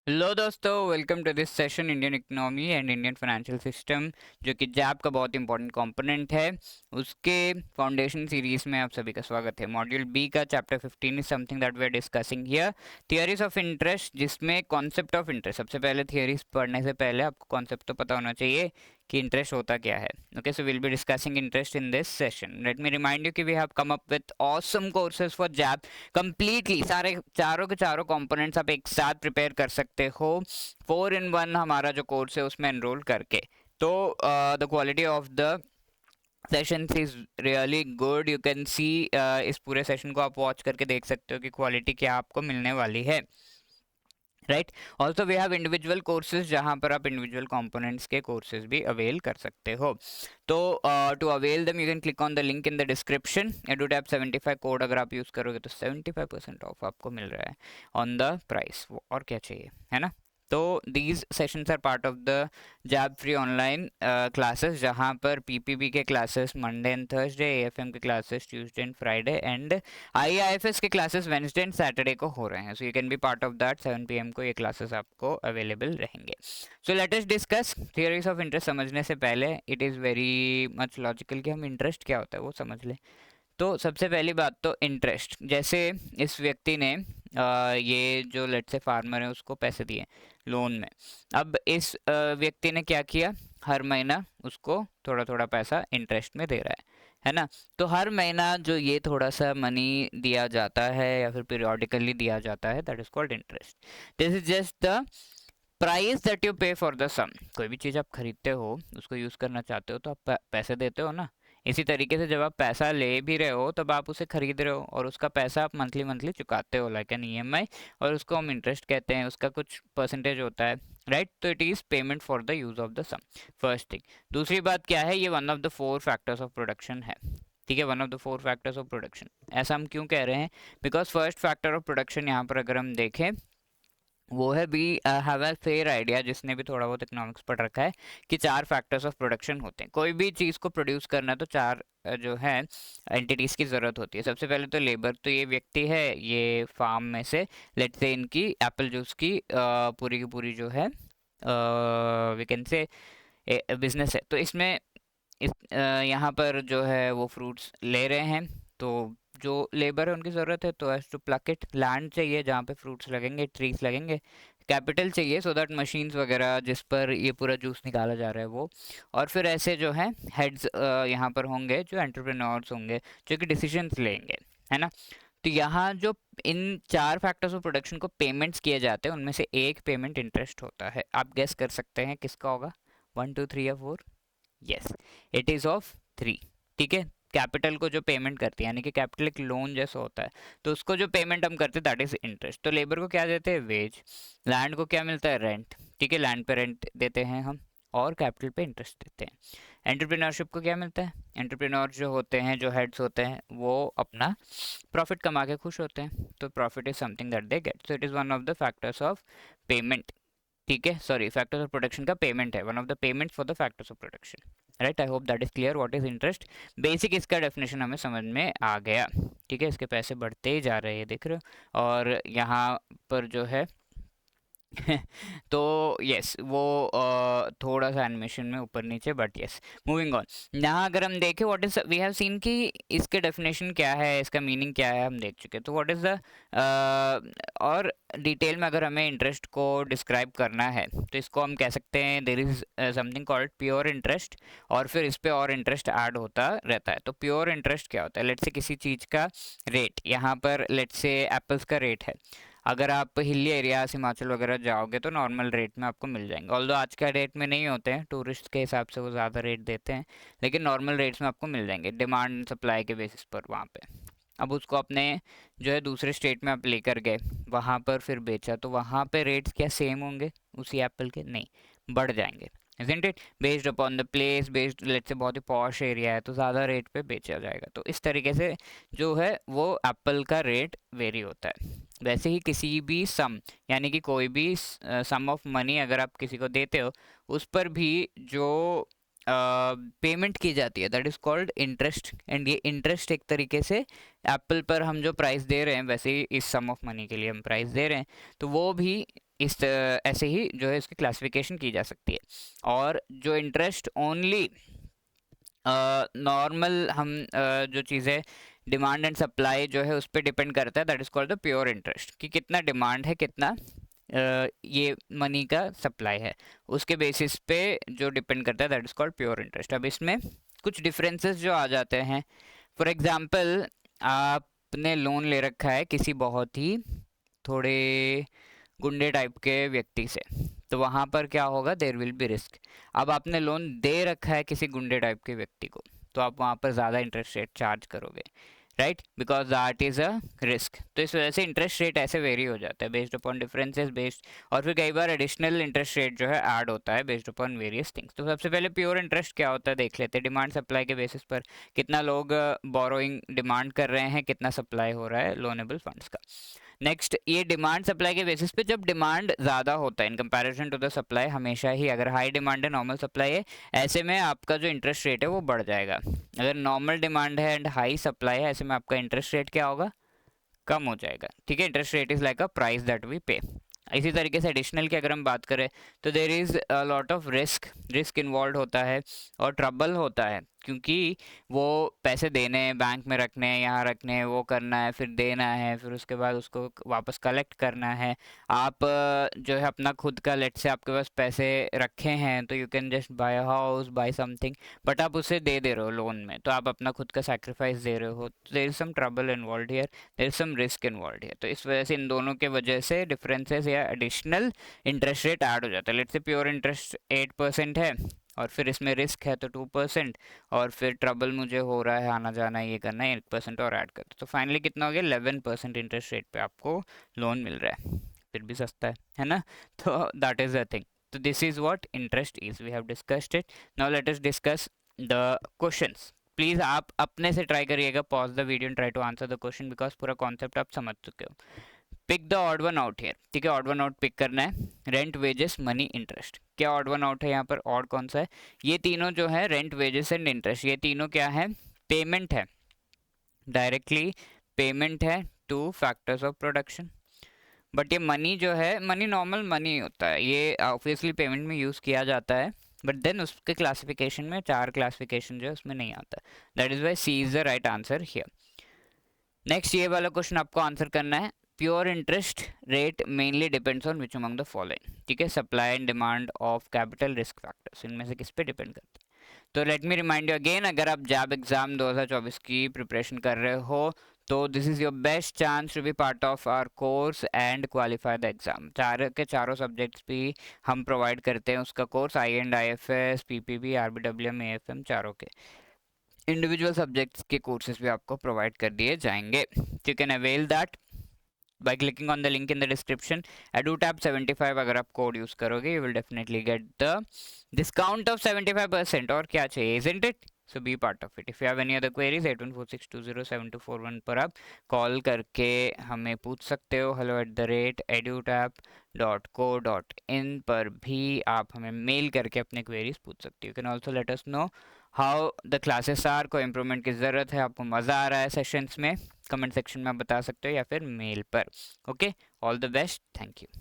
Hello दोस्तों, welcome to this session Indian economy and Indian financial system, जो कि JAP का बहुत इंपॉर्टेंट कंपोनेंट है। उसके फाउंडेशन सीरीज में आप सभी का स्वागत है। मॉड्यूल बी का chapter 15 is something that we are discussing here, theories of interest, जिसमें कॉन्सेप्ट ऑफ इंटरेस्ट। सबसे पहले थियरीज पढ़ने से पहले आपको कॉन्सेप्ट तो पता होना चाहिए कि इंटरेस्ट होता क्या है। Okay, so will be discussing interest in this session. Let me remind you कि we have come up with awesome courses for JAIIB completely. सारे चारों के चारों कंपोनेंट्स आप एक साथ प्रिपेयर कर सकते हो 4 in 1 हमारा जो कोर्स है उसमें एनरोल करके। तो the quality of the session is really good. You can see, इस पूरे सेशन को आप वॉच करके देख सकते हो कि क्वालिटी क्या आपको मिलने वाली है, right. Also we have individual courses जहां पर आप इंडिविजुअल कंपोनेंट्स के कोर्सेज भी अवेल कर सकते हो। तो to avail them you can click on the link in the description. Edutap 75 code अगर आप यूज करोगे तो 75% ऑफ आपको मिल रहा है ऑन द प्राइस। और क्या चाहिए, है ना। तो these sessions are part of the JAIIB free online classes, जहाँ पर पीपीबी के classes Monday and Thursday, AFM के classes Tuesday and Friday, and IIFS के क्लासेस वेडनेसडे एंड सैटरडे को हो रहे हैं। So you can be part of that. 7 PM को ये क्लासेस आपको अवेलेबल रहेंगे। So let us discuss theories of interest. समझने से पहले it is very much logical कि हम इंटरेस्ट क्या होता है वो समझ लें। तो सबसे पहली बात तो इंटरेस्ट, जैसे इस व्यक्ति ने ये जो लेट से फार्मर है उसको पैसे दिए लोन में। अब इस व्यक्ति ने क्या किया, हर महीना उसको थोड़ा थोड़ा पैसा इंटरेस्ट में दे रहा है ना। तो हर महीना जो ये थोड़ा सा मनी दिया जाता है या फिर पीरियोडिकली दिया जाता है, that is called interest. This is just the price that you पे फॉर द सम। कोई भी चीज़ आप खरीदते हो, उसको यूज़ करना चाहते हो, तो आप पैसे देते हो ना। इसी तरीके से जब आप पैसा ले भी रहे हो तब आप उसे खरीद रहे हो और उसका पैसा आप मंथली मंथली चुकाते हो, लाइक एन ईएमआई, और उसको हम इंटरेस्ट कहते हैं। उसका कुछ परसेंटेज होता है, राइट। तो it is payment for the use of the sum, first thing. दूसरी बात क्या है, ये one of the 4 factors of production है। ठीक है, one of the 4 factors of production. ऐसा हम क्यों कह रहे हैं? Because first factor of production यहाँ पर अगर हम देखें, वो है be have a fair idea, जिसने भी थोड़ा बहुत इकोनॉमिक्स पढ़ रखा है, कि 4 फैक्टर्स ऑफ प्रोडक्शन होते हैं। कोई भी चीज़ को प्रोड्यूस करना है तो 4 जो है एंटिटीज़ की ज़रूरत होती है। सबसे पहले तो लेबर, तो ये व्यक्ति है, ये फार्म में से लेट से इनकी एप्पल जूस की पूरी की पूरी जो है वी कैन से बिजनेस है। तो इसमें यहाँ पर जो है वो फ्रूट्स ले रहे हैं, तो जो लेबर है उनकी ज़रूरत है, तो has to pluck it. Land चाहिए जहाँ पे फ्रूट्स लगेंगे, ट्रीज लगेंगे। कैपिटल चाहिए सो दैट मशीन्स वगैरह जिस पर ये पूरा जूस निकाला जा रहा है वो। और फिर ऐसे जो है हेड्स यहाँ पर होंगे, जो एंटरप्रेन्योर्स होंगे, जो कि डिसीजंस लेंगे, है ना। तो यहाँ जो इन 4 फैक्टर्स ऑफ प्रोडक्शन को पेमेंट्स किए जाते हैं, उनमें से एक पेमेंट इंटरेस्ट होता है। आप गेस कर सकते हैं किसका होगा? 1 2 3 या 4? Yes, it is of 3। ठीक है, कैपिटल को जो पेमेंट करती है, यानी कि कैपिटल एक लोन जैसा होता है, तो उसको जो पेमेंट हम करते हैं दैट इज इंटरेस्ट। तो लेबर को क्या देते हैं? वेज। लैंड को क्या मिलता है? रेंट। ठीक है, लैंड पे रेंट देते हैं हम, और कैपिटल पे इंटरेस्ट देते हैं। एंटरप्रेन्योरशिप को क्या मिलता है? एंटरप्रेन्योर जो होते हैं, जो हेड्स होते हैं, वो अपना प्रॉफिट कमा के खुश होते हैं, तो profit is something that they get. So it is one of the factors of payment. ठीक है, सॉरी, फैक्टर्स ऑफ प्रोडक्शन का पेमेंट है, one of the payment for the factors of production, right. I hope that is clear what is interest. Basic इसका definition हमें समझ में आ गया। ठीक है, इसके पैसे बढ़ते ही जा रहे हैं, देख रहे हो। और यहाँ पर जो है तो यस, वो थोड़ा सा एनिमेशन में ऊपर नीचे, बट यस, मूविंग ऑन। यहाँ अगर हम देखें what is, we have seen कि इसके डेफिनेशन क्या है, इसका मीनिंग क्या है, हम देख चुके हैं। तो व्हाट इज द और डिटेल में अगर हमें इंटरेस्ट को डिस्क्राइब करना है, तो इसको हम कह सकते हैं there is something called pure interest, और फिर इस पे और इंटरेस्ट ऐड होता रहता है। तो प्योर इंटरेस्ट क्या होता है? लेट्स से किसी चीज़ का रेट, यहाँ पर लेट्स से एप्पल्स का रेट है। अगर आप हिली एरिया हिमाचल वगैरह जाओगे तो नॉर्मल रेट में आपको मिल जाएंगे, ऑल्दो आज का रेट में नहीं होते हैं, टूरिस्ट के हिसाब से वो ज़्यादा रेट देते हैं, लेकिन नॉर्मल रेट्स में आपको मिल जाएंगे डिमांड सप्लाई के बेसिस पर वहाँ पे। अब उसको अपने जो है दूसरे स्टेट में आप लेकर गए, वहाँ पर फिर बेचा, तो वहाँ पे रेट्स क्या सेम होंगे उसी एप्पल के? नहीं, बढ़ जाएंगे, isn't it? Based upon the place, based let's say बहुत ही पॉश एरिया है तो ज़्यादा रेट पे बेचा जाएगा। तो इस तरीके से जो है वो एप्पल का रेट वेरी होता है। वैसे ही किसी भी सम, यानी कि कोई भी सम ऑफ मनी अगर आप किसी को देते हो, उस पर भी जो पेमेंट की जाती है that is called interest. And ये इंटरेस्ट एक तरीके से एप्पल पर हम जो प्राइस दे रहे हैं, वैसे ही इस सम ऑफ मनी के लिए हम प्राइस दे रहे हैं, तो वो भी इस ऐसे ही जो है इसकी क्लासिफिकेशन की जा सकती है। और जो इंटरेस्ट ओनली नॉर्मल हम जो चीज़ें डिमांड एंड सप्लाई जो है उस पर डिपेंड करता है, that is called the pure interest, कि कितना डिमांड है, कितना ये मनी का सप्लाई है, उसके बेसिस पे जो डिपेंड करता है that is called pure interest. अब इसमें कुछ डिफरेंसेस जो आ जाते हैं, फॉर एग्जांपल आपने लोन ले रखा है किसी बहुत ही थोड़े गुंडे टाइप के व्यक्ति से, तो वहाँ पर क्या होगा, देयर विल बी रिस्क। अब आपने लोन दे रखा है किसी गुंडे टाइप के व्यक्ति को, तो आप वहाँ पर ज़्यादा इंटरेस्ट रेट चार्ज करोगे, right, because that is a risk. तो इस वजह से इंटरेस्ट रेट ऐसे वेरी हो जाता है बेस्ड अपॉन डिफरेंसेस बेस्ड, और फिर कई बार एडिशनल इंटरेस्ट रेट जो है ऐड होता है बेस्ड अपॉन वेरियस थिंग्स। तो सबसे पहले प्योर इंटरेस्ट क्या होता है देख लेते हैं। डिमांड सप्लाई के बेसिस पर कितना लोग बोरोइंग डिमांड कर रहे हैं, कितना सप्लाई हो रहा है लोनेबल फंड्स का। नेक्स्ट, ये डिमांड सप्लाई के बेसिस पे जब डिमांड ज़्यादा होता है in comparison to the supply, हमेशा ही अगर हाई डिमांड है नॉर्मल सप्लाई है, ऐसे में आपका जो इंटरेस्ट रेट है वो बढ़ जाएगा। अगर नॉर्मल डिमांड है एंड हाई सप्लाई है, ऐसे में आपका इंटरेस्ट रेट क्या होगा, कम हो जाएगा, ठीक है। Interest rate is like a price that we pay. इसी तरीके से एडिशनल की अगर हम बात करें तो there is a lot of risk involve होता है और ट्रबल होता है, क्योंकि वो पैसे देने हैं, बैंक में रखने हैं, यहाँ रखने हैं, वो करना है, फिर देना है, फिर उसके बाद उसको वापस कलेक्ट करना है। आप जो है अपना खुद का, लेट से आपके पास पैसे रखे हैं तो you can just buy a house, buy something, but आप उसे दे रहे हो लोन में, तो आप अपना खुद का सैक्रिफाइस दे रहे हो, there is some trouble involve here, there is some risk involve here. तो इस वजह से इन दोनों के वजह से डिफरेंसेस या एडिशनल इंटरेस्ट रेट ऐड हो जाता है। लेट से प्योर इंटरेस्ट 8% है और फिर इसमें रिस्क है तो 2%, और फिर ट्रबल मुझे हो रहा है, आना जाना ये करना है, 1% और ऐड करते, तो फाइनली कितना हो गया, 11% इंटरेस्ट रेट पे आपको लोन मिल रहा है, फिर भी सस्ता है ना। तो दैट इज द थिंग। तो this is what interest is, we have discussed it. Now let us discuss the questions. Please आप अपने से ट्राई करिएगा, pause the video and try to answer the question, because पूरा concept आप समझ चुके हो। Pick the odd one out here, ठीक है, ऑड वन आउट पिक करना है। Rent, wages, money, interest. क्या ऑड वन आउट है यहाँ पर, ऑड कौन सा है, ये तीनों जो है रेंट, वेजेस एंड इंटरेस्ट, ये तीनों क्या है, पेमेंट है, डायरेक्टली पेमेंट है two factors of production. But ये मनी जो है, मनी नॉर्मल मनी होता है, ये ऑब्वियसली पेमेंट में यूज़ किया जाता है, बट देन उसके क्लासिफिकेशन में 4 क्लासिफिकेशन जो है उसमें नहीं आता, that is why C is the right answer here. Next, ये वाला क्वेश्चन आपको आंसर करना है। Pure interest rate mainly depends on which among the following, ठीक है, supply and demand of capital, risk factors, इनमें से किस पे डिपेंड करते हैं। तो let me remind you again, अगर आप जैब एग्जाम 2024 की प्रिपरेशन कर रहे हो तो this is your best chance to be part of our course and qualify the exam. चारों सब्जेक्ट्स भी हम प्रोवाइड करते हैं उसका course, I and I F S, PPB, RBWM, AFM, चारों के इंडिविजुअल सब्जेक्ट्स के कोर्सेज भी आपको प्रोवाइड कर दिए जाएंगे। You can avail that by clicking on the link in the description. EduTap 75 अगर आप कोड यूज करोगे you will definitely get the discount of 75%, और क्या चाहिए, isn't it? So be part of it. If you have any other queries, 8146207241 पर आप call करके हमें पूछ सकते हो। hello@edutap.co.in पर भी आप हमें मेल करके अपने क्वेरीज पूछ सकते हो। You can also let us know how the classes are, को इम्प्रूवमेंट की ज़रूरत है, आपको मज़ा आ रहा है सेशंस में, कमेंट सेक्शन में आप बता सकते हो या फिर मेल पर। Okay, all the best, thank you.